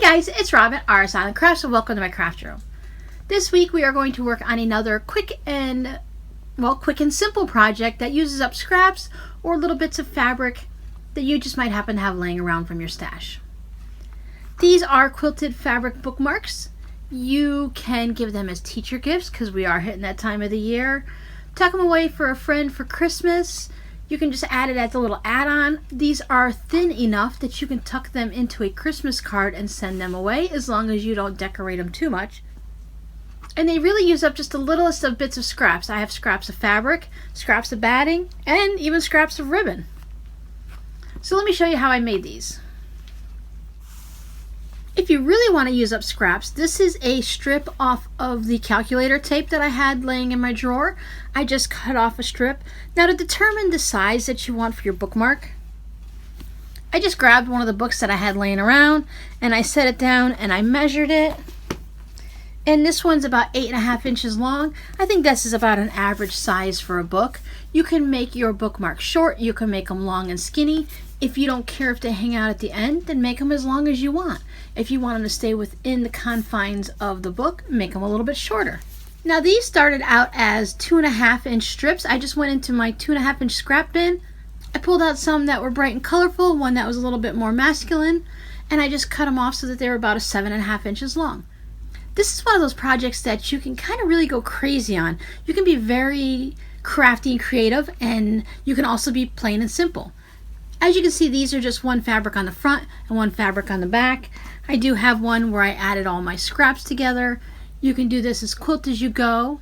guys, it's Rob at RsIslandCrafts and welcome to my craft room. This week we are going to work on another quick and simple project that uses up scraps or little bits of fabric that you just might happen to have laying around from your stash. These are quilted fabric bookmarks. You can give them as teacher gifts because we are hitting that time of the year. Tuck them away for a friend for Christmas. You can just add it as a little add-on. These are thin enough that you can tuck them into a Christmas card and send them away as long as you don't decorate them too much. And they really use up just the littlest of bits of scraps. I have scraps of fabric, scraps of batting, and even scraps of ribbon. So let me show you how I made these. If you really want to use up scraps, this is a strip off of the calculator tape that I had laying in my drawer. I just cut off a strip. Now to determine the size that you want for your bookmark, I just grabbed one of the books that I had laying around and I set it down and I measured it. And this one's about 8.5 inches long. I think this is about an average size for a book. You can make your bookmarks short, you can make them long and skinny. If you don't care if they hang out at the end, then make them as long as you want. If you want them to stay within the confines of the book, make them a little bit shorter. Now these started out as 2.5 inch strips. I just went into my 2.5 inch scrap bin. I pulled out some that were bright and colorful, one that was a little bit more masculine, and I just cut them off so that they were about 7.5 inches long. This is one of those projects that you can kind of really go crazy on. You can be very crafty and creative, and you can also be plain and simple. As you can see, these are just one fabric on the front and one fabric on the back. I do have one where I added all my scraps together. You can do this as quilt as you go.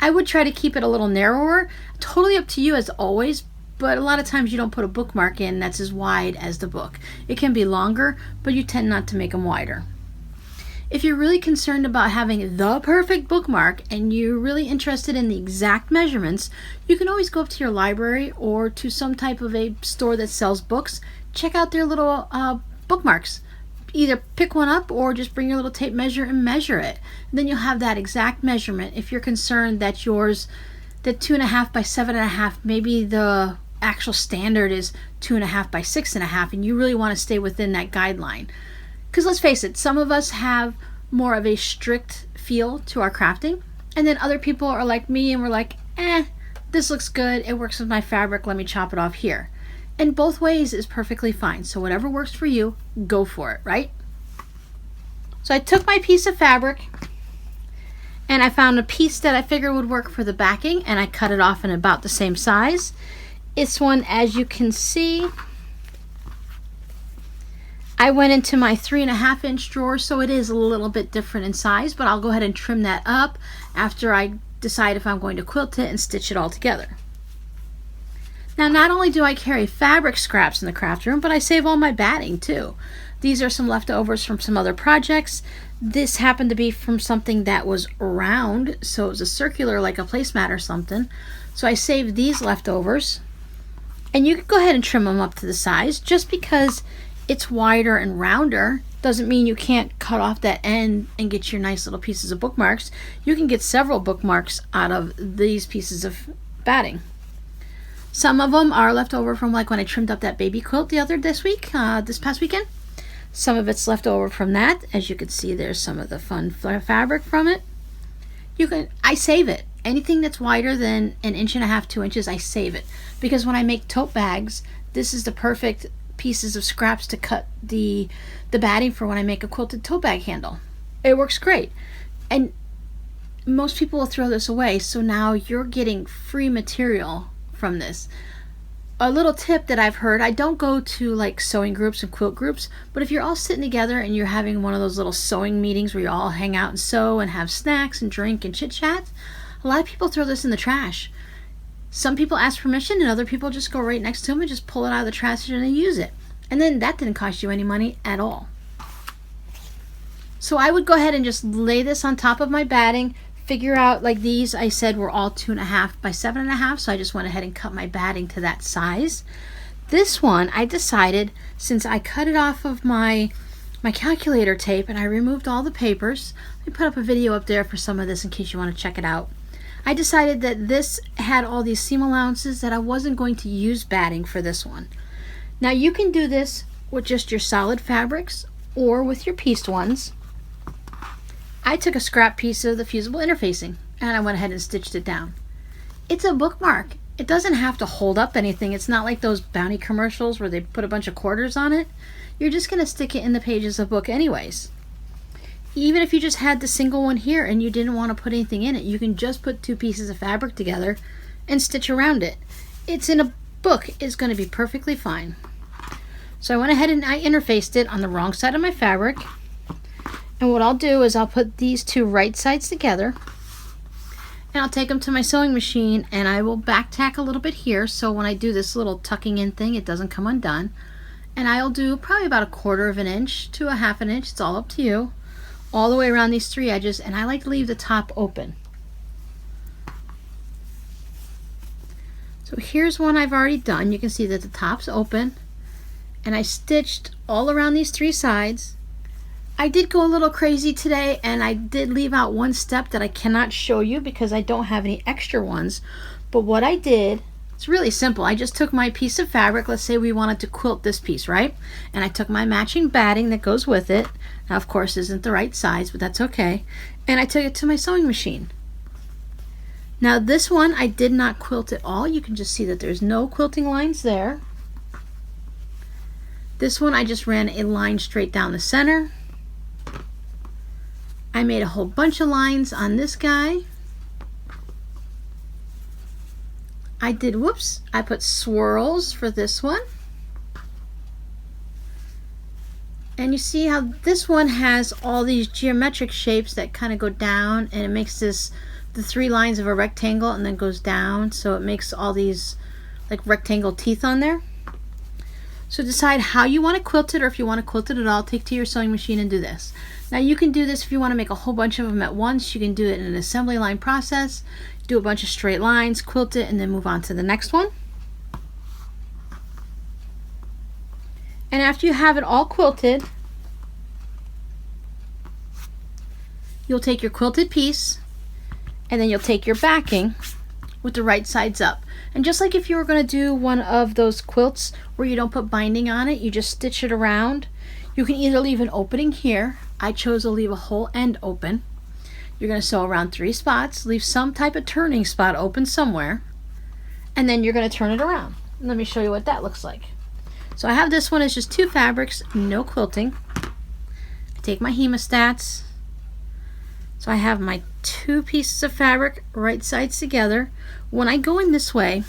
I would try to keep it a little narrower. Totally up to you as always, but a lot of times you don't put a bookmark in that's as wide as the book. It can be longer, but you tend not to make them wider. If you're really concerned about having the perfect bookmark and you're really interested in the exact measurements, you can always go up to your library or to some type of a store that sells books. Check out their little bookmarks. Either pick one up or just bring your little tape measure and measure it. And then you'll have that exact measurement. If you're concerned that yours, that 2.5 by 7.5, maybe the actual standard is 2.5 by 6.5, and you really want to stay within that guideline. Because let's face it, some of us have more of a strict feel to our crafting, and then other people are like me and we're like, this looks good, it works with my fabric, let me chop it off here. And both ways is perfectly fine. So whatever works for you, go for it, right? So I took my piece of fabric and I found a piece that I figured would work for the backing, and I cut it off in about the same size. This one, as you can see, I went into my 3.5 inch drawer, so it is a little bit different in size, but I'll go ahead and trim that up after I decide if I'm going to quilt it and stitch it all together. Now, not only do I carry fabric scraps in the craft room, but I save all my batting too. These are some leftovers from some other projects. This happened to be from something that was round, so it was a circular, like a placemat or something. So I saved these leftovers, and you can go ahead and trim them up to the size. Just because it's wider and rounder doesn't mean you can't cut off that end and get your nice little pieces of bookmarks. You can get several bookmarks out of these pieces of batting. Some of them are left over from like when I trimmed up that baby quilt this past weekend. Some of it's left over from that. As you can see, there's some of the fun fabric from it. I save it. Anything that's wider than 1.5 inches, 2 inches, I save it. Because when I make tote bags, this is the perfect pieces of scraps to cut the batting for when I make a quilted tote bag handle. It works great. And most people will throw this away, so now you're getting free material from this. A little tip that I've heard, I don't go to like sewing groups and quilt groups, but if you're all sitting together and you're having one of those little sewing meetings where you all hang out and sew and have snacks and drink and chit chat, a lot of people throw this in the trash. Some people ask permission and other people just go right next to them and just pull it out of the trash and use it. And then that didn't cost you any money at all. So I would go ahead and just lay this on top of my batting, figure out, like these I said were all 2.5 by 7.5, so I just went ahead and cut my batting to that size. This one I decided, since I cut it off of my calculator tape and I removed all the papers, let me put up a video up there for some of this in case you want to check it out. I decided that this had all these seam allowances that I wasn't going to use batting for this one. Now you can do this with just your solid fabrics, or with your pieced ones. I took a scrap piece of the fusible interfacing and I went ahead and stitched it down. It's a bookmark. It doesn't have to hold up anything. It's not like those Bounty commercials where they put a bunch of quarters on it. You're just going to stick it in the pages of the book anyways. Even if you just had the single one here and you didn't want to put anything in it, you can just put two pieces of fabric together and stitch around it. It's in a book. It's going to be perfectly fine. So I went ahead and I interfaced it on the wrong side of my fabric. And what I'll do is I'll put these two right sides together and I'll take them to my sewing machine and I will back tack a little bit here so when I do this little tucking in thing it doesn't come undone. And I'll do probably about 1/4 of an inch to 1/2 inch, it's all up to you, all the way around these three edges, and I like to leave the top open. So here's one I've already done. You can see that the top's open and I stitched all around these three sides. I did go a little crazy today and I did leave out one step that I cannot show you because I don't have any extra ones. But what I did, it's really simple. I just took my piece of fabric, let's say we wanted to quilt this piece, right? And I took my matching batting that goes with it. Now of course isn't the right size, but that's okay. And I took it to my sewing machine. Now this one I did not quilt at all. You can just see that there's no quilting lines there. This one I just ran a line straight down the center. I made a whole bunch of lines on this guy. I did, whoops, I put swirls for this one. And you see how this one has all these geometric shapes that kind of go down and it makes this, the three lines of a rectangle and then goes down. So it makes all these like rectangle teeth on there. So decide how you want to quilt it, or if you want to quilt it at all, take to your sewing machine and do this. Now you can do this if you want to make a whole bunch of them at once. You can do it in an assembly line process, do a bunch of straight lines, quilt it, and then move on to the next one. And after you have it all quilted, you'll take your quilted piece and then you'll take your backing with the right sides up. And just like if you were going to do one of those quilts where you don't put binding on it, you just stitch it around. You can either leave an opening here. I chose to leave a whole end open. You're going to sew around 3 spots, leave some type of turning spot open somewhere, and then you're going to turn it around. Let me show you what that looks like. So I have this one, it's just 2 fabrics, no quilting. I take my hemostats. So I have my 2 pieces of fabric right sides together. When I go in this way,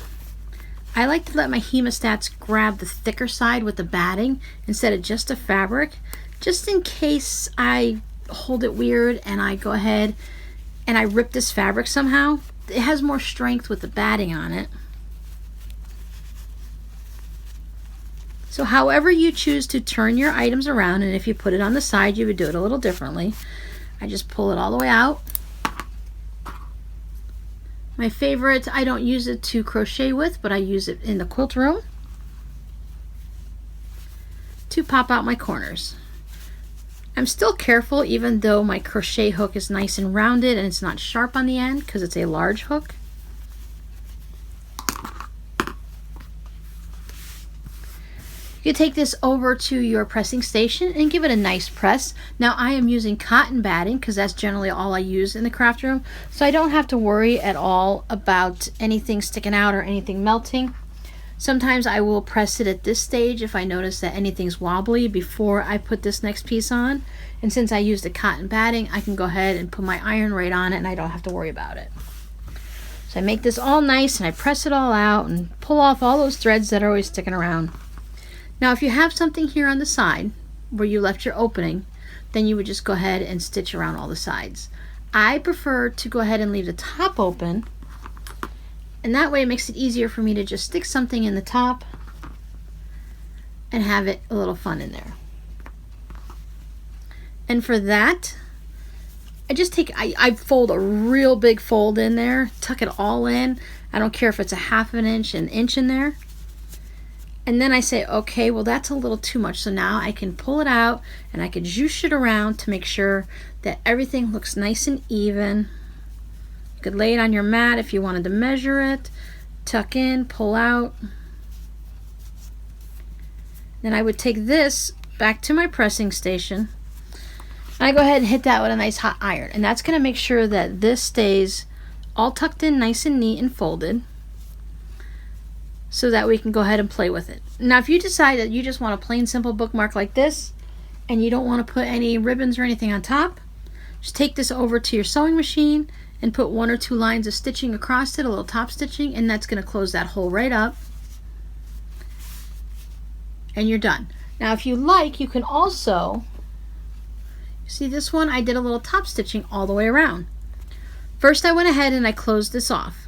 I like to let my hemostats grab the thicker side with the batting instead of just the fabric, just in case I hold it weird and I go ahead and I rip this fabric somehow. It has more strength with the batting on it. So however you choose to turn your items around, and if you put it on the side, you would do it a little differently. I just pull it all the way out. My favorite, I don't use it to crochet with, but I use it in the quilt room to pop out my corners. I'm still careful even though my crochet hook is nice and rounded and it's not sharp on the end because it's a large hook. You take this over to your pressing station and give it a nice press. Now I am using cotton batting because that's generally all I use in the craft room, so I don't have to worry at all about anything sticking out or anything melting. Sometimes I will press it at this stage if I notice that anything's wobbly before I put this next piece on, and since I used the cotton batting, I can go ahead and put my iron right on it and I don't have to worry about it. So I make this all nice and I press it all out and pull off all those threads that are always sticking around. Now if you have something here on the side where you left your opening, then you would just go ahead and stitch around all the sides. I prefer to go ahead and leave the top open, and that way it makes it easier for me to just stick something in the top and have it a little fun in there. And for that, I just take, I fold a real big fold in there, tuck it all in. I don't care if it's a 1/2 inch, an inch in there. And then I say, okay, well that's a little too much. So now I can pull it out and I can zhoosh it around to make sure that everything looks nice and even. You could lay it on your mat if you wanted to measure it, tuck in, pull out. Then I would take this back to my pressing station. I go ahead and hit that with a nice hot iron, and that's going to make sure that this stays all tucked in nice and neat and folded, so that we can go ahead and play with it. Now if you decide that you just want a plain simple bookmark like this and you don't want to put any ribbons or anything on top, just take this over to your sewing machine and put 1 or 2 lines of stitching across it, a little top stitching, and that's going to close that hole right up, and you're done. Now if you like, you can also, see this one, I did a little top stitching all the way around. First I went ahead and I closed this off,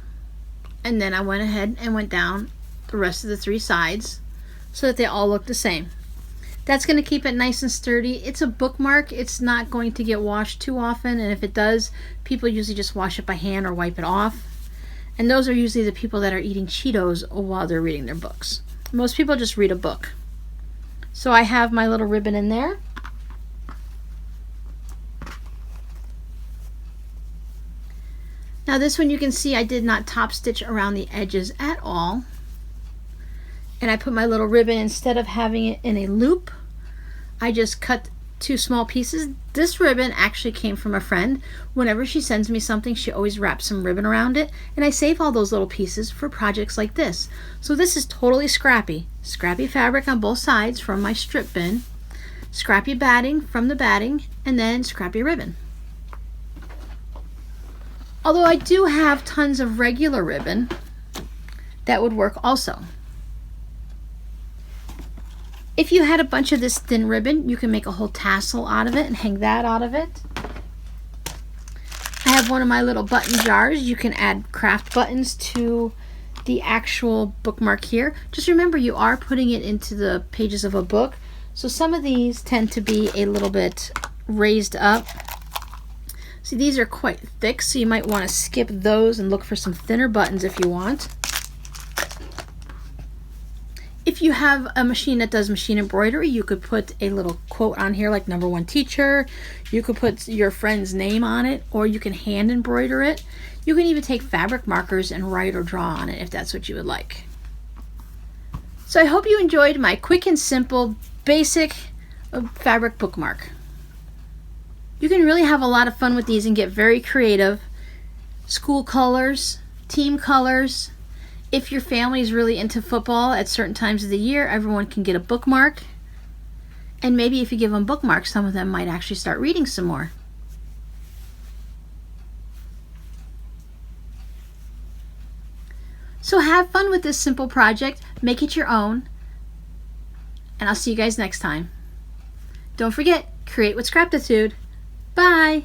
and then I went ahead and went down the rest of the 3 sides so that they all look the same. That's going to keep it nice and sturdy. It's a bookmark. It's not going to get washed too often, and if it does, people usually just wash it by hand or wipe it off. And those are usually the people that are eating Cheetos while they're reading their books. Most people just read a book. So I have my little ribbon in there. Now this one, you can see I did not top stitch around the edges at all. And I put my little ribbon, instead of having it in a loop, I just cut 2 small pieces. This ribbon actually came from a friend. Whenever she sends me something, she always wraps some ribbon around it, and I save all those little pieces for projects like this. So this is totally scrappy. Scrappy fabric on both sides from my strip bin, scrappy batting from the batting, and then scrappy ribbon. Although I do have tons of regular ribbon, that would work also. If you had a bunch of this thin ribbon, you can make a whole tassel out of it and hang that out of it. I have one of my little button jars. You can add craft buttons to the actual bookmark here. Just remember, you are putting it into the pages of a book, so some of these tend to be a little bit raised up. See, these are quite thick, so you might want to skip those and look for some thinner buttons if you want. If you have a machine that does machine embroidery, you could put a little quote on here like #1 teacher. You could put your friend's name on it, or you can hand embroider it. You can even take fabric markers and write or draw on it if that's what you would like. So I hope you enjoyed my quick and simple basic fabric bookmark. You can really have a lot of fun with these and get very creative. School colors, team colors. If your family is really into football at certain times of the year, everyone can get a bookmark. And maybe if you give them bookmarks, some of them might actually start reading some more. So have fun with this simple project. Make it your own. And I'll see you guys next time. Don't forget, create with Scraptitude. Bye!